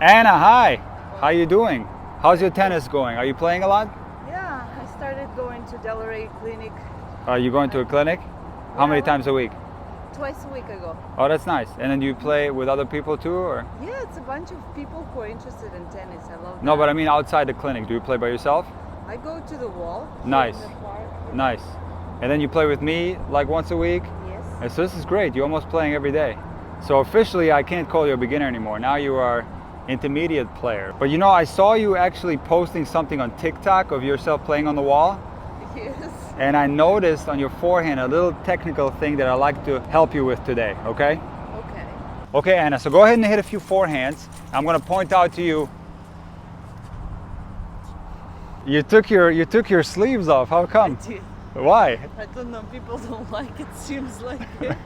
Anna, hi. How you doing? How's your tennis going? Are you playing a lot? Yeah, I started going to Delray Clinic Are you going to a clinic? How many times a week? twice a week ago. Oh, that's nice. And then you play with other people too, or? Yeah, it's a bunch of people who are interested in tennis. I love No, that. but I mean outside the clinic. Do you play by yourself? I go to the wall. Nice. In the park. Nice. And then you play with me like once a week? Yes. And so this is great. You're almost playing every day. So officially, I can't call you a beginner anymore. Now you are intermediate player. But you know, I saw you actually posting something on TikTok of yourself playing on the wall. Yes. And I noticed on your forehand a little technical thing that I'd like to help you with today, okay? Okay. Okay, Anna, so go ahead and hit a few forehands. I'm gonna point out to you. You took your sleeves off. How come? I did. Why? I don't know. People don't like it. Seems like it.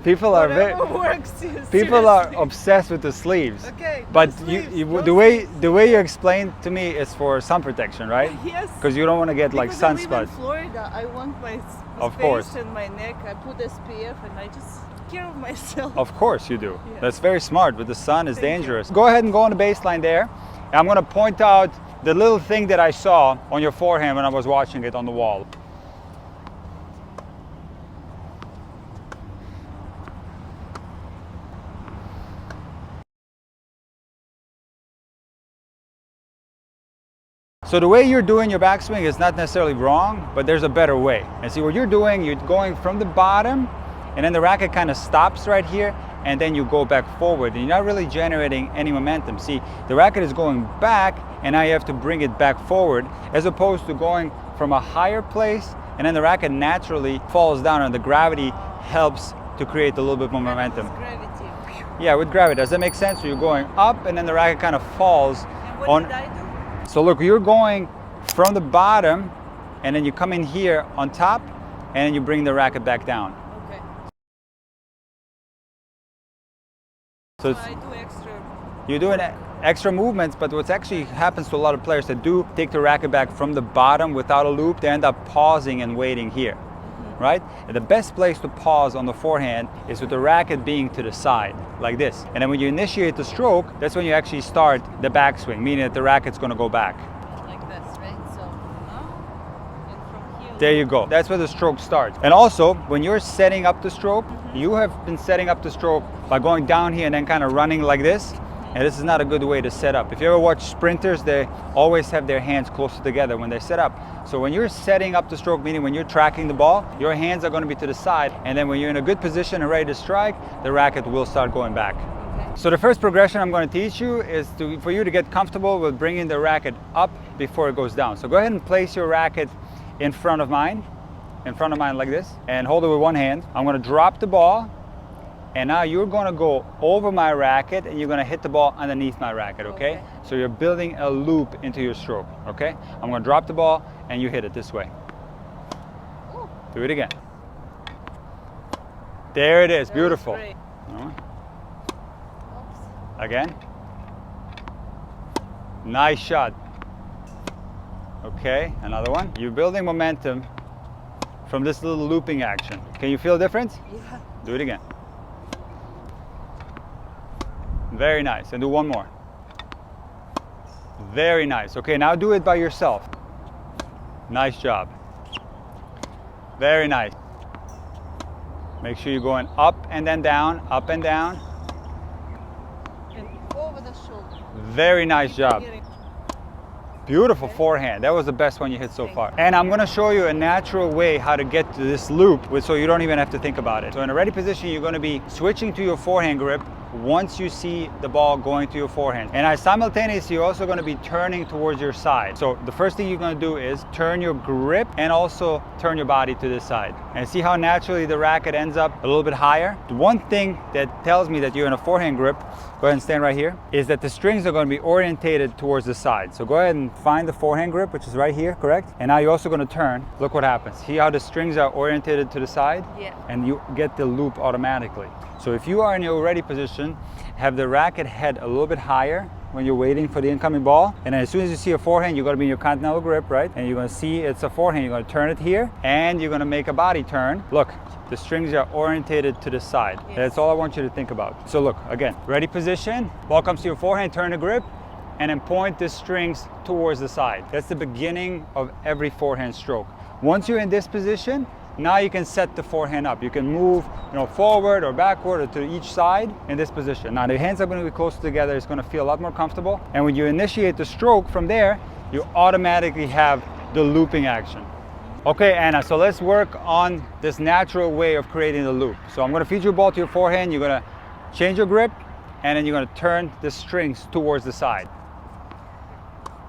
People are very Whatever works. people are seriously. obsessed with the sleeves. Okay. But no sleeves, you no the way sleeves. you explained to me is for sun protection, right? Yes. Because you don't want to get like Because I live in sunspots. Florida, I want my Of face course. and my neck. I put SPF and I just care of myself. Of course you do. Yeah. That's very smart, but the sun is Thank you. dangerous. Go ahead and go on the baseline there. And I'm going to point out the little thing that I saw on your forehand when I was watching it on the wall. So the way you're doing your backswing is not necessarily wrong, but there's a better way. And see what you're doing, you're going from the bottom, and then the racket kind of stops right here, and then you go back forward. And you're not really generating any momentum. See, the racket is going back, and now you have to bring it back forward, as opposed to going from a higher place, and then the racket naturally falls down, and the gravity helps to create a little bit more momentum. Gravity. Yeah, with gravity. Does that make sense? So you're going up, and then the racket kind of falls And what on. did I do? So look, you're going from the bottom, and then you come in here on top, and then you bring the racket back down. Okay. So So I do extra. you're doing extra movements, but what actually happens to a lot of players that do take the racket back from the bottom without a loop, they end up pausing and waiting here, right? And the best place to pause on the forehand is with the racket being to the side, like this. And then when you initiate the stroke, that's when you actually start the backswing, meaning that the racket's gonna go back. Like this, right? So now and from here. There you go. That's where the stroke starts. And also, when you're setting up the stroke, you have been setting up the stroke by going down here and then kind of running like this. And this is not a good way to set up. If you ever watch sprinters, they always have their hands closer together when they set up. So when you're setting up the stroke, meaning when you're tracking the ball, your hands are going to be to the side. And then when you're in a good position and ready to strike, the racket will start going back. Okay. So the first progression I'm going to teach you is for you to get comfortable with bringing the racket up before it goes down. So go ahead and place your racket in front of mine like this, and hold it with one hand. I'm going to drop the ball, and now you're going to go over my racket, and you're going to hit the ball underneath my racket, okay? Okay. So you're building a loop into your stroke, okay? I'm going to drop the ball, and you hit it this way. Ooh, Do it again. There it is, that was beautiful. great. No. Oops. Again. Nice shot. Okay, another one. You're building momentum from this little looping action. Can you feel a difference? Yeah. Do it again. Very nice. And do one more. Very nice. Okay, now do it by yourself. Nice job. Very nice. Make sure you're going up and then down, up and down. And over the shoulder. Very nice job. Getting- Beautiful forehand. That was the best one you hit so far. And I'm going to show you a natural way how to get to this loop so you don't even have to think about it. So in a ready position, you're going to be switching to your forehand grip once you see the ball going to your forehand. And simultaneously, you're also going to be turning towards your side. So the first thing you're going to do is turn your grip and also turn your body to this side. And see how naturally the racket ends up a little bit higher? The one thing that tells me that you're in a forehand grip, go ahead and stand right here, is that the strings are going to be orientated towards the side. So go ahead and find the forehand grip, which is right here, correct? And now you're also going to turn. Look what happens. See how the strings are orientated to the side? Yeah. And you get the loop automatically. So if you are in your ready position, have the racket head a little bit higher, when you're waiting for the incoming ball. And then as soon as you see a forehand, you're gonna be in your continental grip, right? And you're gonna see it's a forehand. You're gonna turn it here, and you're gonna make a body turn. Look, the strings are orientated to the side. Yes. That's all I want you to think about. So look, again, ready position, ball comes to your forehand, turn the grip, and then point the strings towards the side. That's the beginning of every forehand stroke. Once you're in this position, now you can set the forehand up. You can move, forward or backward or to each side in this position. Now the hands are going to be closer together. It's going to feel a lot more comfortable. And when you initiate the stroke from there, you automatically have the looping action. Okay, Anna, so let's work on this natural way of creating the loop. So I'm going to feed your ball to your forehand. You're going to change your grip, and then you're going to turn the strings towards the side.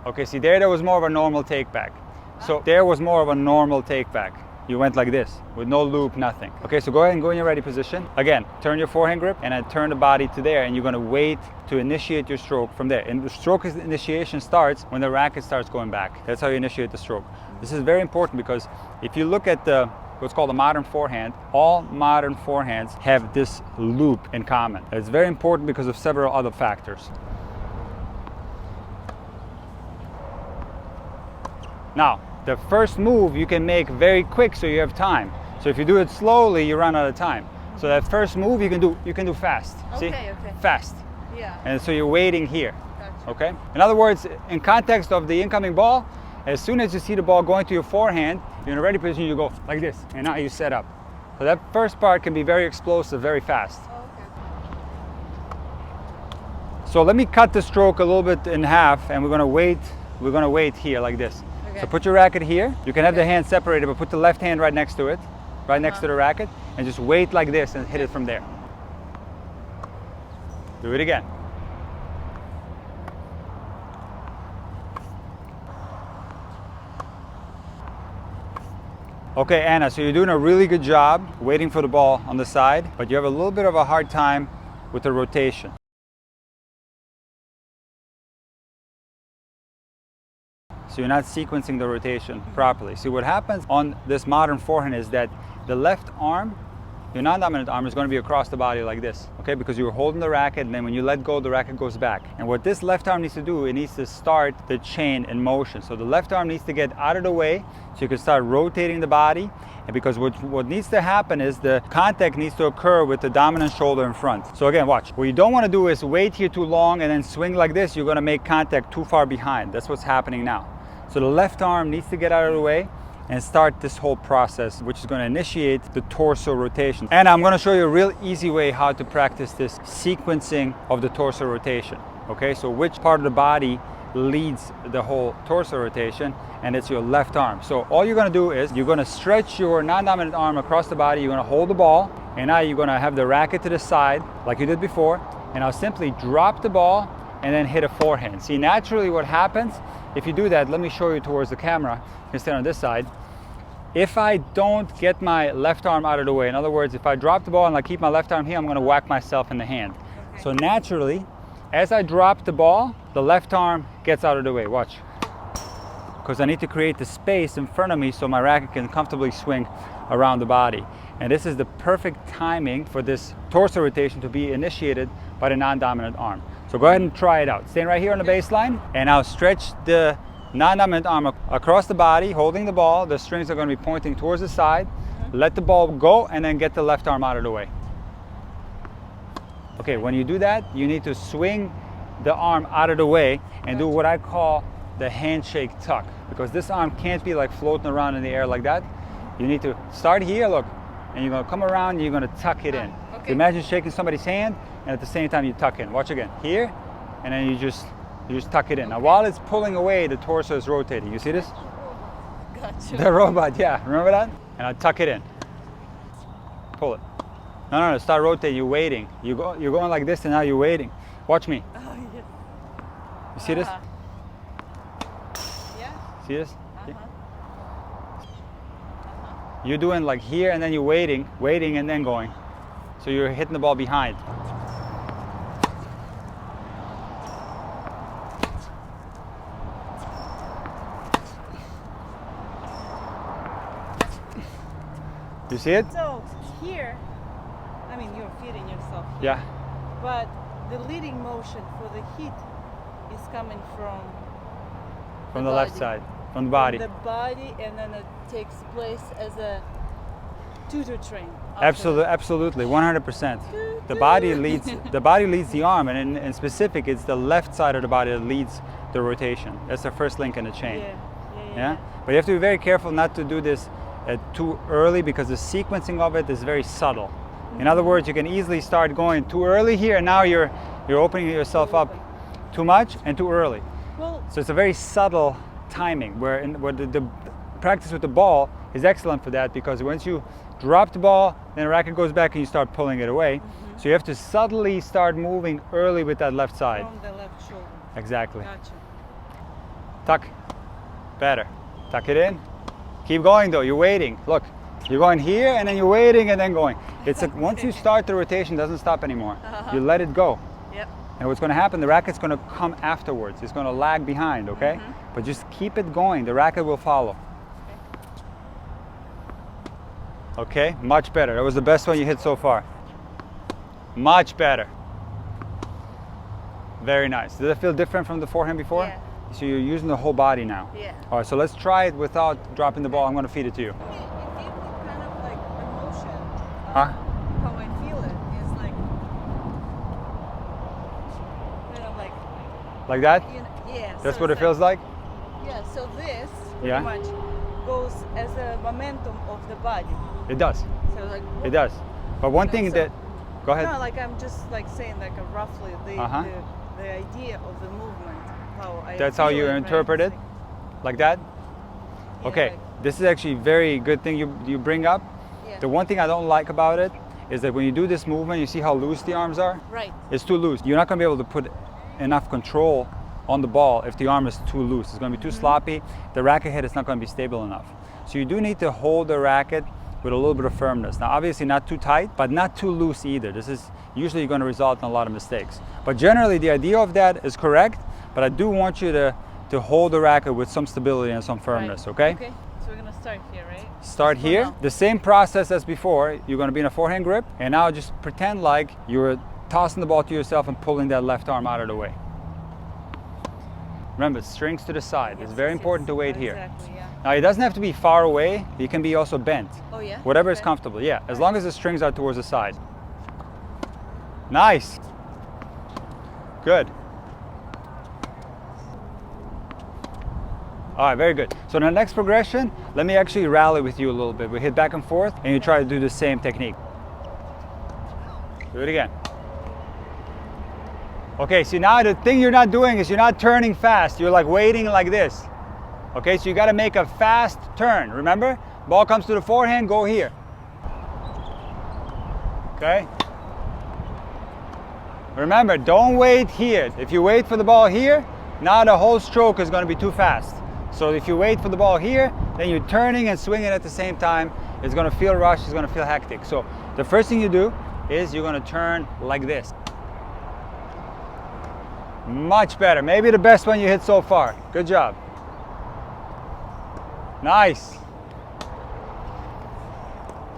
Okay, see there was more of a normal take back. So there was more of a normal take back. You went like this with no loop, nothing. Okay, so go ahead and go in your ready position. Again, turn your forehand grip and then turn the body to there, and you're gonna wait to initiate your stroke from there. And the stroke initiation starts when the racket starts going back. That's how you initiate the stroke. This is very important because if you look at what's called a modern forehand, all modern forehands have this loop in common. It's very important because of several other factors. Now, the first move you can make very quick so you have time. So if you do it slowly, you run out of time. So that first move you can do fast. See? Okay. Fast. Yeah. And so you're waiting here. Gotcha. Okay? In other words, in context of the incoming ball, as soon as you see the ball going to your forehand, you're in a ready position, you go like this, and now you set up. So that first part can be very explosive, very fast. Okay. So let me cut the stroke a little bit in half, and we're gonna wait here like this. Okay. So put your racket here. You can have the hands separated, but put the left hand right next to it, right next to the racket, and just wait like this and hit it from there. Do it again. Okay, Anna, so you're doing a really good job waiting for the ball on the side, but you have a little bit of a hard time with the rotation. So you're not sequencing the rotation properly. See, what happens on this modern forehand is that the left arm, your non-dominant arm, is going to be across the body like this, okay? Because you're holding the racket, and then when you let go, the racket goes back. And what this left arm needs to do, it needs to start the chain in motion. So the left arm needs to get out of the way so you can start rotating the body. And because what needs to happen is the contact needs to occur with the dominant shoulder in front. So again, watch. What you don't want to do is wait here too long and then swing like this. You're going to make contact too far behind. That's what's happening now. So the left arm needs to get out of the way and start this whole process, which is going to initiate the torso rotation. And I'm going to show you a real easy way how to practice this sequencing of the torso rotation. Okay, so which part of the body leads the whole torso rotation, and it's your left arm. So all you're going to do is you're going to stretch your non-dominant arm across the body. You're going to hold the ball, and now you're going to have the racket to the side like you did before, and I'll simply drop the ball and then hit a forehand. See, naturally what happens if you do that, let me show you towards the camera. You can stand on this side. If I don't get my left arm out of the way, in other words, if I drop the ball and I keep my left arm here, I'm going to whack myself in the hand. Okay. So naturally, as I drop the ball, the left arm gets out of the way. Watch. Because I need to create the space in front of me so my racket can comfortably swing around the body. And this is the perfect timing for this torso rotation to be initiated by the non-dominant arm. So go ahead and try it out. Stand right here on the baseline, and I'll stretch the non-dominant arm across the body, holding the ball. The strings are going to be pointing towards the side. Let the ball go, and then get the left arm out of the way. Okay, when you do that, you need to swing the arm out of the way and do what I call the handshake tuck, because this arm can't be like floating around in the air like that. You need to start here, look, and you're going to come around and you're going to tuck it in. Okay. So imagine shaking somebody's hand, and at the same time you tuck in. Watch again. Here, and then you just tuck it in. Now while it's pulling away, the torso is rotating. You see this? Gotcha. The robot, yeah. Remember that? And I tuck it in. Pull it. No, start rotating. You're waiting. You're going like this, and now you're waiting. Watch me. Oh, yeah. You see this? Yeah. See this? You're doing like here, and then you're waiting, and then going. So you're hitting the ball behind. You see it? So here, I mean, you're feeding yourself. Yeah. But the leading motion for the hit coming from the left body. side, from the body. From the body, and then it takes place as a tutor train. Absolutely, 100%. The body leads the arm, and in specific, it's the left side of the body that leads the rotation. That's the first link in the chain. Yeah. But you have to be very careful not to do this too early, because the sequencing of it is very subtle. In other words, you can easily start going too early here, and now you're opening yourself up too much and too early. Well, So it's a very subtle timing, where the practice with the ball is excellent for that, because once you drop the ball, then the racket goes back and you start pulling it away. So you have to subtly start moving early with that left side. from the left shoulder. Exactly. Gotcha. Tuck. Better. Tuck it in. Keep going though. You're waiting. Look, you're going here and then you're waiting and then going. It's once you start the rotation, it doesn't stop anymore. You let it go. Yep. And what's going to happen, the racket's going to come afterwards. It's going to lag behind, okay? But just keep it going. The racket will follow. Okay, much better. That was the best one you hit so far. Much better. Very nice. Does it feel different from the forehand before? Yeah. So you're using the whole body now. Yeah. All right, so let's try it without dropping the ball. I'm going to feed it to you. It feels kind of like emotion. Huh? How I feel it is like, kind of like, Like that? yeah. That's so what it it's feels like? Yeah, so this pretty Yeah. much goes as a momentum of the body. It does. So like, It does. But one No, thing so- that, go ahead. no, like I'm just like saying like a roughly the idea of the movement. How I That's how feel you right? interpret It's it? Like that? Yeah, Okay, like- this is actually very good thing you bring up. Yeah. The one thing I don't like about it is that when you do this movement, you see how loose the arms are? Right. It's too loose. You're not going to be able to put enough control on the ball if the arm is too loose. It's going to be too sloppy. The racket head is not going to be stable enough. So you do need to hold the racket with a little bit of firmness. Now obviously not too tight, but not too loose either. This is usually going to result in a lot of mistakes. But generally the idea of that is correct, but I do want you to hold the racket with some stability and some firmness, Right. okay? Okay. So we're gonna start here, right? Start Just go here, down. the same process as before. You're going to be in a forehand grip, and now just pretend like you're tossing the ball to yourself and pulling that left arm out of the way. Remember, strings to the side. It's Yes, very yes, important yes. to wait here. Exactly, yeah. Now it doesn't have to be far away, it can be also bent. Oh yeah? Whatever is Okay. comfortable, yeah, as long as the strings are towards the side. Nice. Good. All right, very good. So in the next progression, let me actually rally with you a little bit. We hit back and forth, and you try to do the same technique. Do it again. Okay, so now the thing you're not doing is you're not turning fast. You're like waiting like this. Okay, so you got to make a fast turn. Remember? Ball comes to the forehand, go here. Okay? Remember, don't wait here. If you wait for the ball here, now the whole stroke is going to be too fast. So if you wait for the ball here, then you're turning and swinging at the same time. It's going to feel rushed, it's going to feel hectic. So the first thing you do is you're going to turn like this. Much better. Maybe the best one you hit so far. Good job. Nice.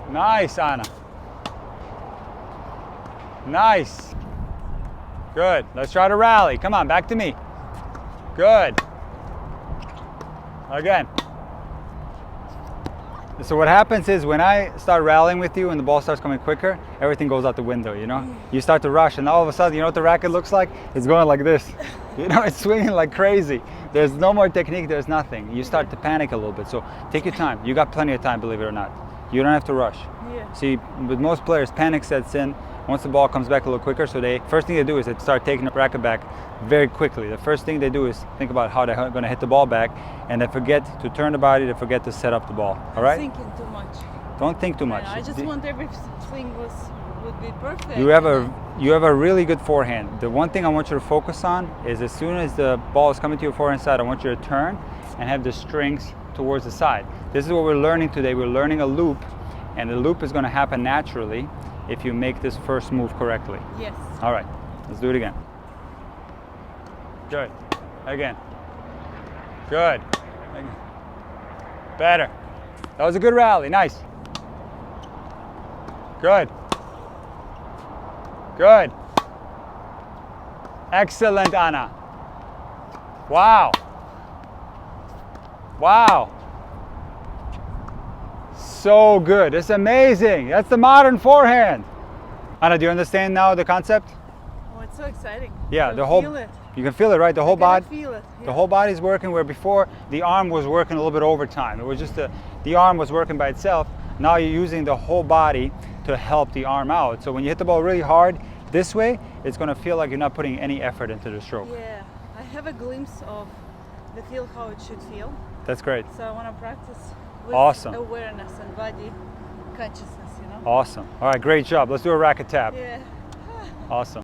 Nice, Anna. Nice. Good. Let's try to rally. Come on, back to me. Good. Again. So what happens is when I start rallying with you and the ball starts coming quicker, everything goes out the window, you know? You start to rush and all of a sudden, you know what the racket looks like? It's going like this. You know, it's swinging like crazy. There's no more technique, there's nothing. You start to panic a little bit. So take your time. You got plenty of time, believe it or not. You don't have to rush. Yeah. See, with most players, panic sets in once the ball comes back a little quicker. So first thing they do is they start taking the racket back very quickly. The first thing they do is think about how they're going to hit the ball back, and they forget to turn the body, they forget to set up the ball. All right? Thinking too much. Don't think too much. I just want every swing would be perfect. You have a really good forehand. The one thing I want you to focus on is as soon as the ball is coming to your forehand side, I want you to turn and have the strings towards the side. This is what we're learning today. We're learning a loop, and the loop is going to happen naturally if you make this first move correctly. Yes. All right, let's do it again. Good. Again. Good. Again. Better. That was a good rally. Nice. Good. Good. Excellent, Anna. Wow. Wow. So good. It's amazing. That's the modern forehand. Anna, do you understand now the concept? Oh, it's so exciting. Yeah, You the whole feel it. you can feel it, right? The whole body. Feel it. The Yeah. whole body's working where before the arm was working a little bit overtime. It was just the arm was working by itself. Now you're using the whole body to help the arm out. So when you hit the ball really hard this way, it's going to feel like you're not putting any effort into the stroke. Yeah, I have a glimpse of the feel how it should feel. That's great. So I want to practice with Awesome. awareness and body consciousness, you know? Awesome. All right, great job. Let's do a racket tap. Yeah. Awesome.